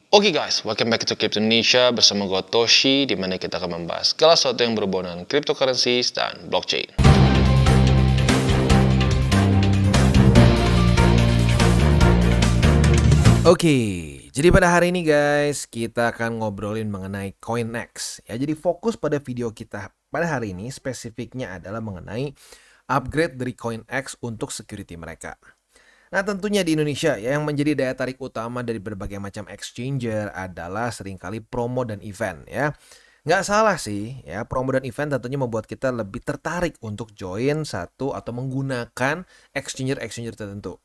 Oke guys, welcome back to Crypto Indonesia bersama gue Toshi, di mana kita akan membahas segala sesuatu yang berhubungan dengan cryptocurrencies dan blockchain. Oke, jadi pada hari ini guys, kita akan ngobrolin mengenai CoinEx. Ya, jadi fokus pada video kita pada hari ini spesifiknya adalah mengenai upgrade dari CoinEx untuk security mereka. Nah, tentunya di Indonesia ya, yang menjadi daya tarik utama dari berbagai macam exchanger adalah seringkali promo dan event ya. Nggak salah sih ya, promo dan event tentunya membuat kita lebih tertarik untuk join satu atau menggunakan exchanger-exchanger tertentu.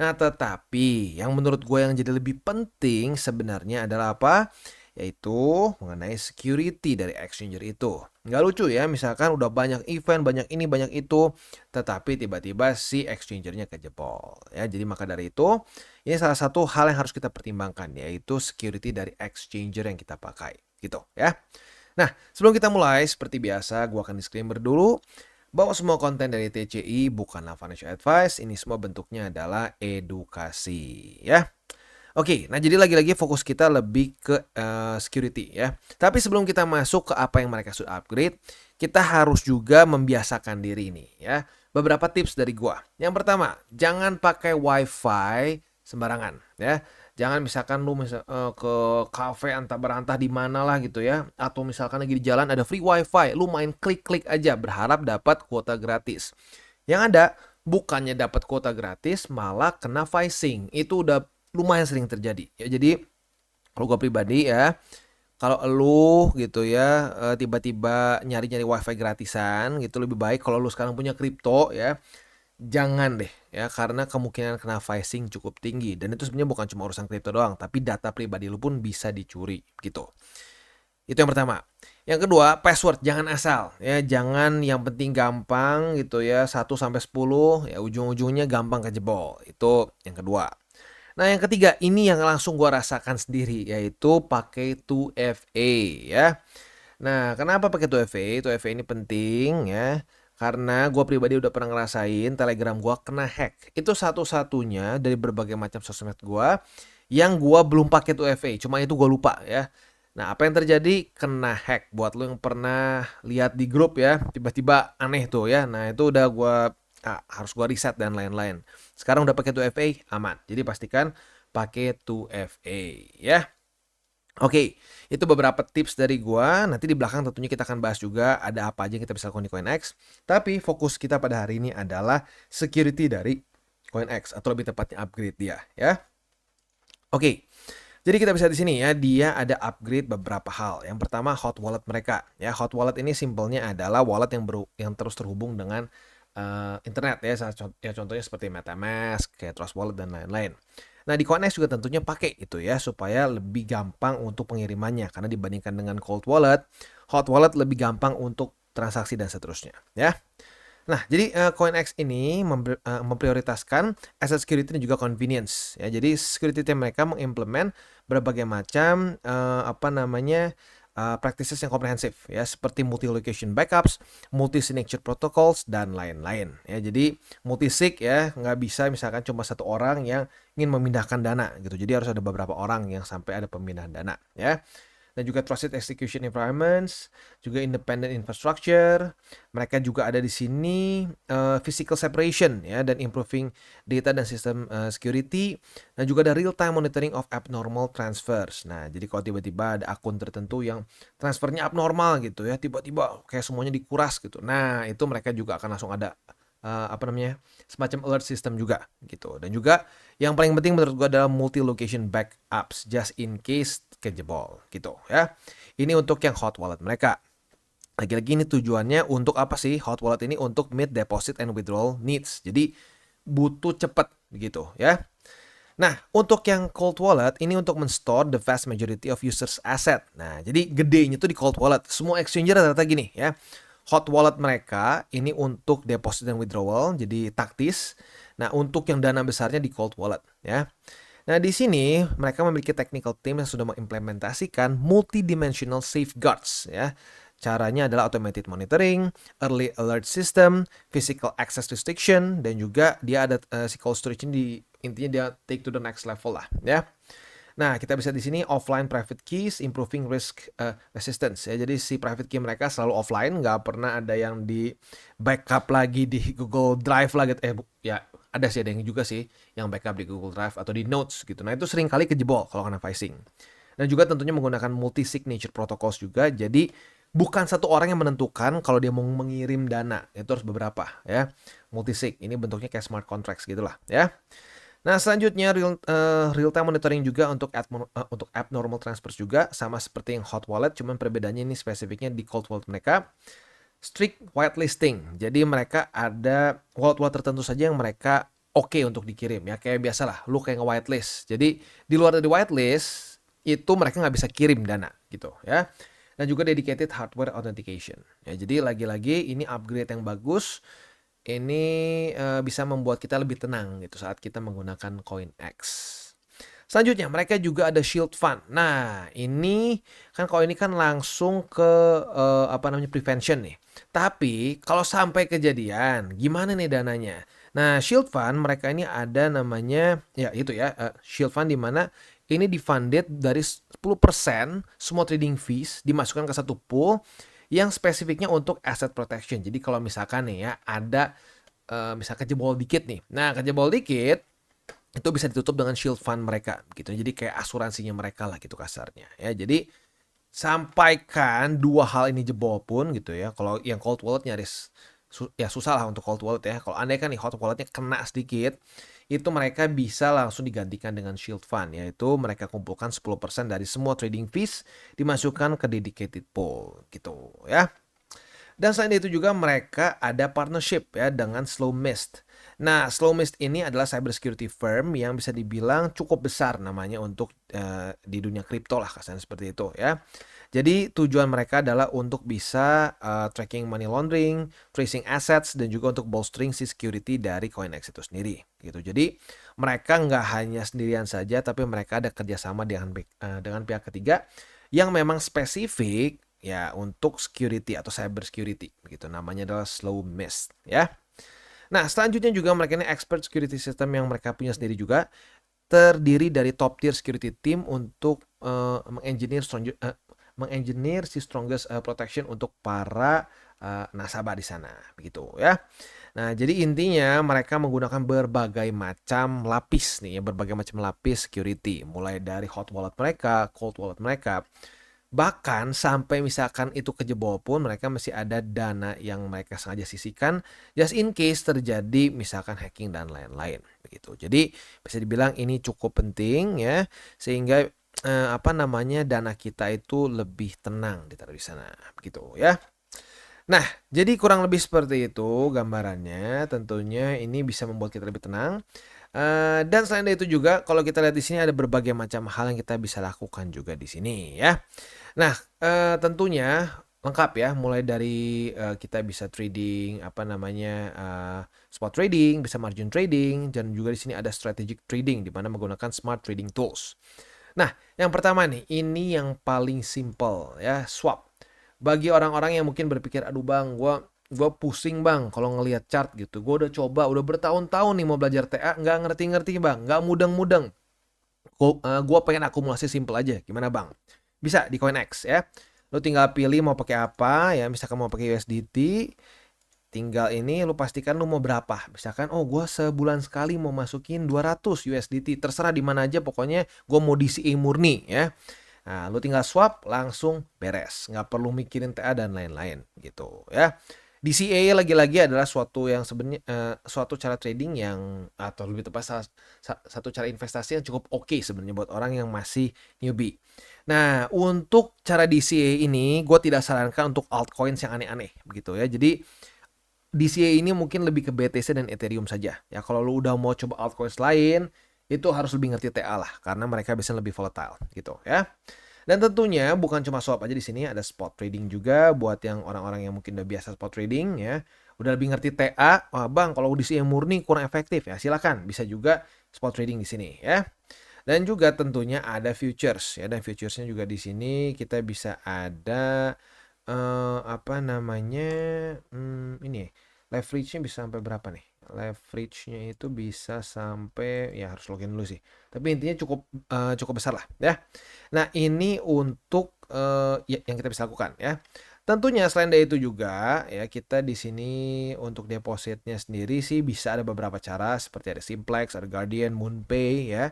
Nah, tetapi yang menurut gue yang jadi lebih penting sebenarnya adalah apa? Yaitu mengenai security dari exchanger itu. Nggak lucu ya, misalkan udah banyak event, banyak ini, banyak itu, tetapi tiba-tiba si exchangernya kejebol. Ya, jadi maka dari itu, ini salah satu hal yang harus kita pertimbangkan, yaitu security dari exchanger yang kita pakai. Gitu ya. Nah, sebelum kita mulai, seperti biasa, gue akan disclaimer dulu bahwa semua konten dari TCI bukanlah financial advice, ini semua bentuknya adalah edukasi ya. Oke, nah jadi lagi-lagi fokus kita lebih ke security ya. Tapi sebelum kita masuk ke apa yang mereka sudah upgrade, kita harus juga membiasakan diri ini ya. Beberapa tips dari gua. Yang pertama, jangan pakai wifi sembarangan ya. Jangan misalkan lu ke cafe antah berantah di mana lah gitu ya, atau misalkan lagi di jalan ada free wifi, lu main klik-klik aja berharap dapat kuota gratis. Yang ada bukannya dapat kuota gratis malah kena phishing. Itu udah lumayan sering terjadi ya. Jadi kalau gue pribadi ya, kalau lu gitu ya tiba-tiba nyari-nyari wifi gratisan gitu, lebih baik kalau lu sekarang punya kripto ya, jangan deh ya, karena kemungkinan kena phishing cukup tinggi. Dan itu sebenarnya bukan cuma urusan kripto doang, tapi data pribadi lu pun bisa dicuri gitu. Itu yang pertama. Yang kedua, password jangan asal ya, jangan yang penting gampang gitu ya, 1 sampai 10 ya, ujung-ujungnya gampang kejebol. Itu yang kedua. Nah, yang ketiga ini yang langsung gua rasakan sendiri, yaitu pakai 2FA ya. Nah, kenapa pakai 2FA? 2FA ini penting ya, karena gua pribadi udah pernah ngerasain Telegram gua kena hack. Itu satu-satunya dari berbagai macam sosmed gua yang gua belum pakai 2FA, cuma itu gua lupa ya. Nah, apa yang terjadi? Kena hack. Buat lo yang pernah lihat di grup ya, tiba-tiba aneh tuh ya. Nah, itu udah harus gua reset dan lain-lain. Sekarang udah pakai 2FA, aman. Jadi pastikan pakai 2FA ya. Oke, itu beberapa tips dari gua. Nanti di belakang tentunya kita akan bahas juga ada apa aja yang kita bisa lakukan di CoinEx. Tapi fokus kita pada hari ini adalah security dari CoinEx, atau lebih tepatnya upgrade dia ya. Oke. Jadi kita bisa di sini ya, dia ada upgrade beberapa hal. Yang pertama, hot wallet mereka. Ya, hot wallet ini simpelnya adalah wallet yang terus terhubung dengan internet ya. Contohnya seperti MetaMask, kayak Trust Wallet dan lain-lain. Nah, di CoinEx juga tentunya pakai itu ya, supaya lebih gampang untuk pengirimannya. Karena dibandingkan dengan cold wallet, hot wallet lebih gampang untuk transaksi dan seterusnya ya. Nah, jadi CoinEx ini memprioritaskan asset security dan juga convenience ya. Jadi security team mereka mengimplement berbagai macam practices yang komprehensif ya, seperti multi-location backups, multi-signature protocols dan lain-lain ya. Jadi multi-sig ya, nggak bisa misalkan cuma satu orang yang ingin memindahkan dana gitu. Jadi harus ada beberapa orang yang sampai ada pemindahan dana ya. Dan juga trusted execution environments, juga independent infrastructure. Mereka juga ada di sini physical separation ya, dan improving data dan sistem security, dan juga ada real time monitoring of abnormal transfers. Nah, jadi kalau tiba-tiba ada akun tertentu yang transfernya abnormal gitu ya, tiba-tiba kayak semuanya dikuras gitu. Nah, itu mereka juga akan langsung ada semacam alert system juga gitu. Dan juga yang paling penting menurut gua adalah multi location backups just in case kejebol gitu ya. Ini untuk yang hot wallet mereka. Lagi-lagi ini tujuannya untuk apa sih? Hot wallet ini untuk meet deposit and withdrawal needs. Jadi butuh cepat gitu ya. Nah, untuk yang cold wallet ini untuk men-store the vast majority of users asset. Nah, jadi gedenya tuh di cold wallet. Semua exchanger rata-rata gini ya. Hot wallet mereka ini untuk deposit dan withdrawal, jadi taktis. Nah, untuk yang dana besarnya di cold wallet ya. Nah, di sini mereka memiliki technical team yang sudah mengimplementasikan multidimensional safeguards ya. Caranya adalah automated monitoring, early alert system, physical access restriction, dan juga dia ada si cold storage ini intinya dia take to the next level lah ya. Nah, kita bisa di sini offline private keys, improving risk resistance ya. Jadi si private key mereka selalu offline, nggak pernah ada yang di backup lagi di Google Drive lah gitu. Ya ada sih, ada yang juga sih yang backup di Google Drive atau di Notes gitu. Nah, itu sering kali kejebol kalau kena phishing. Dan juga tentunya menggunakan multi signature protocols juga. Jadi bukan satu orang yang menentukan kalau dia mau mengirim dana, itu harus beberapa ya. Multi sig ini bentuknya kayak smart contracts gitulah ya. Nah, selanjutnya real time monitoring juga untuk abnormal transfers juga sama seperti yang hot wallet, cuman perbedaannya ini spesifiknya di cold wallet mereka strict whitelisting. Jadi mereka ada wallet-wallet tertentu saja yang mereka oke untuk dikirim ya, kayak biasalah lu kayak nge-whitelist. Jadi di luar dari whitelist itu mereka nggak bisa kirim dana gitu ya. Dan juga dedicated hardware authentication. Ya, jadi lagi-lagi ini upgrade yang bagus. Ini bisa membuat kita lebih tenang gitu saat kita menggunakan CoinX. Selanjutnya mereka juga ada Shield Fund. Nah, ini kan kalau ini kan langsung ke prevention nih. Tapi kalau sampai kejadian, gimana nih dananya? Nah, Shield Fund mereka ini ada namanya ya itu ya, Shield Fund di mana ini difunded dari 10% semua trading fees dimasukkan ke satu pool yang spesifiknya untuk asset protection. Jadi kalau misalkan nih ya ada misal kejebol dikit nih. Nah, kejebol dikit itu bisa ditutup dengan shield fund mereka gitu. Jadi kayak asuransinya mereka lah gitu kasarnya ya. Jadi sampaikan dua hal ini jebol pun gitu ya. Kalau yang cold wallet nyaris ya susah lah untuk cold wallet ya. Kalau andai kan nih hot walletnya kena sedikit, itu mereka bisa langsung digantikan dengan shield fund, yaitu mereka kumpulkan 10% dari semua trading fees dimasukkan ke dedicated pool gitu ya. Dan selain itu juga mereka ada partnership ya dengan Slow Mist. Nah, Slow Mist ini adalah cybersecurity firm yang bisa dibilang cukup besar namanya untuk di dunia kripto lah kasarnya seperti itu ya. Jadi tujuan mereka adalah untuk bisa tracking money laundering, tracing assets, dan juga untuk bolstering si security dari CoinX itu sendiri gitu. Jadi mereka nggak hanya sendirian saja, tapi mereka ada kerjasama dengan pihak ketiga yang memang spesifik ya untuk security atau cyber security begitu. Namanya adalah Slow Mist ya. Nah, selanjutnya juga mereka ini expert security system yang mereka punya sendiri juga, terdiri dari top tier security team untuk mengengineer si strongest protection untuk para nasabah di sana begitu ya. Nah, jadi intinya mereka menggunakan berbagai macam lapis nih ya, berbagai macam lapis security, mulai dari hot wallet mereka, cold wallet mereka. Bahkan sampai misalkan itu kejebol pun mereka masih ada dana yang mereka sengaja sisihkan just in case terjadi misalkan hacking dan lain-lain begitu. Jadi bisa dibilang ini cukup penting ya, sehingga dana kita itu lebih tenang ditaruh di sana begitu ya. Nah, jadi kurang lebih seperti itu gambarannya. Tentunya ini bisa membuat kita lebih tenang. Dan selain itu juga kalau kita lihat di sini ada berbagai macam hal yang kita bisa lakukan juga di sini ya. Nah, tentunya lengkap ya, mulai dari kita bisa trading spot trading, bisa margin trading, dan juga di sini ada strategic trading di mana menggunakan smart trading tools. Nah, yang pertama nih, ini yang paling simple ya, swap. Bagi orang-orang yang mungkin berpikir, aduh bang, gue pusing bang kalau ngelihat chart gitu. Gue udah coba, udah bertahun-tahun nih mau belajar TA, nggak ngerti-ngerti bang, nggak mudeng-mudeng. Gue pengen akumulasi simple aja, gimana bang? Bisa di CoinX ya. Lu tinggal pilih mau pakai apa ya, misalkan mau pakai USDT, tinggal ini lu pastikan lu mau berapa. Misalkan gue sebulan sekali mau masukin 200 USDT, terserah di mana aja pokoknya gue mau DCA murni ya. Nah, lu tinggal swap langsung beres, nggak perlu mikirin TA dan lain-lain gitu ya. DCA lagi-lagi adalah suatu yang sebenarnya suatu cara trading yang atau lebih tepat satu cara investasi yang cukup oke sebenarnya buat orang yang masih newbie. Nah, untuk cara DCA ini gue tidak sarankan untuk altcoins yang aneh-aneh begitu ya. Jadi DCA ini mungkin lebih ke BTC dan Ethereum saja. Ya kalau lu udah mau coba altcoins lain, itu harus lebih ngerti TA lah karena mereka bisa lebih volatile gitu ya. Dan tentunya bukan cuma swap aja di sini, ada spot trading juga buat yang orang-orang yang mungkin udah biasa spot trading ya. Udah lebih ngerti TA, wah bang kalau DCA murni kurang efektif ya silakan bisa juga spot trading di sini ya. Dan juga tentunya ada futures ya, dan futuresnya juga di sini kita bisa ada ini leverage-nya bisa sampai berapa nih? Leverage-nya itu bisa sampai, ya harus login dulu sih. Tapi intinya cukup besar lah ya. Nah, ini untuk yang kita bisa lakukan ya. Tentunya selain dari itu juga ya, kita di sini untuk depositnya sendiri sih bisa ada beberapa cara seperti ada Simplex, ada Guardian, MoonPay ya.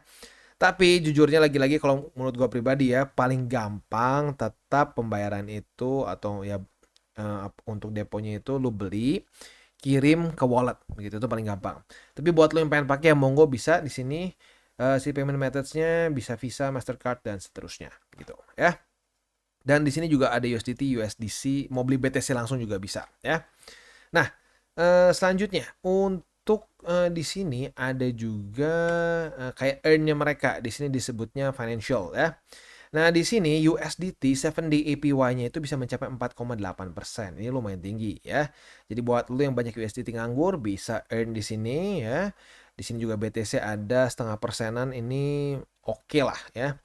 Tapi jujurnya lagi-lagi kalau menurut gua pribadi ya, paling gampang tetap pembayaran itu atau ya untuk deponya itu lu beli, kirim ke wallet begitu, itu paling gampang. Tapi buat lo yang pengen pakai ya monggo bisa di sini, si payment methods-nya bisa Visa, Mastercard dan seterusnya gitu ya. Dan di sini juga ada USDT, USDC, mau beli BTC langsung juga bisa ya. Nah, selanjutnya untuk di sini ada juga kayak earn-nya mereka. Di sini disebutnya financial ya. Nah, di sini USDT 7-day APY-nya itu bisa mencapai 4,8%. Ini lumayan tinggi ya. Jadi buat lu yang banyak USDT nganggur bisa earn di sini ya. Di sini juga BTC ada 0,5%-an, ini oke lah ya.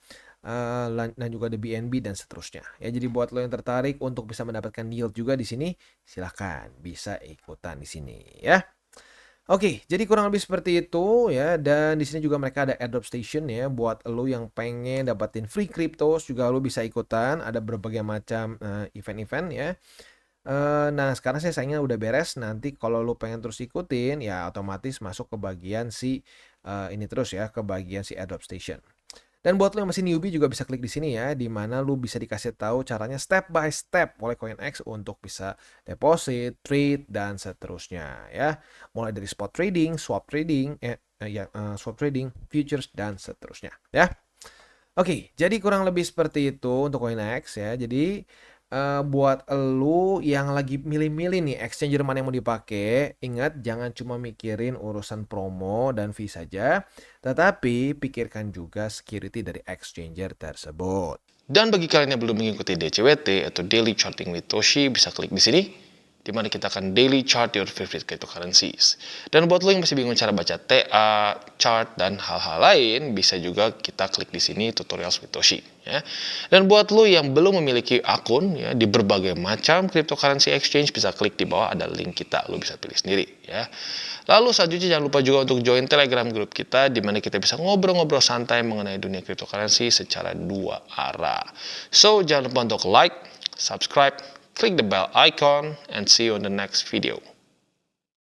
Dan juga ada BNB dan seterusnya. Ya, jadi buat lo yang tertarik untuk bisa mendapatkan yield juga di sini, silahkan bisa ikutan di sini ya. Oke, jadi kurang lebih seperti itu ya. Dan di sini juga mereka ada airdrop station ya, buat lo yang pengen dapatin free cryptos juga lo bisa ikutan. Ada berbagai macam event-event ya. Nah, sekarang saya sayangnya udah beres. Nanti kalau lo pengen terus ikutin ya otomatis masuk ke bagian si ini terus ya, ke bagian si airdrop station. Dan buat lo yang masih newbie juga bisa klik di sini ya, di mana lo bisa dikasih tahu caranya step by step oleh CoinEx untuk bisa deposit, trade dan seterusnya ya. Mulai dari spot trading, swap trading, swap trading, futures dan seterusnya ya. Oke, jadi kurang lebih seperti itu untuk CoinEx ya. Jadi buat elu yang lagi milih-milih nih exchanger mana yang mau dipakai, ingat jangan cuma mikirin urusan promo dan fee saja, tetapi pikirkan juga security dari exchanger tersebut. Dan bagi kalian yang belum mengikuti DCWT atau Daily Charting with Toshi, bisa klik di sini, di mana kita akan daily chart your favorite cryptocurrencies. Dan buat lo yang masih bingung cara baca TA, chart, dan hal-hal lain, bisa juga kita klik di sini tutorials with Toshi. Ya. Dan buat lo yang belum memiliki akun ya, di berbagai macam cryptocurrency exchange, bisa klik di bawah ada link kita, lo bisa pilih sendiri. Ya. Lalu selanjutnya jangan lupa juga untuk join Telegram group kita, di mana kita bisa ngobrol-ngobrol santai mengenai dunia cryptocurrency secara dua arah. So, jangan lupa untuk like, subscribe, click the bell icon, and see you on the next video.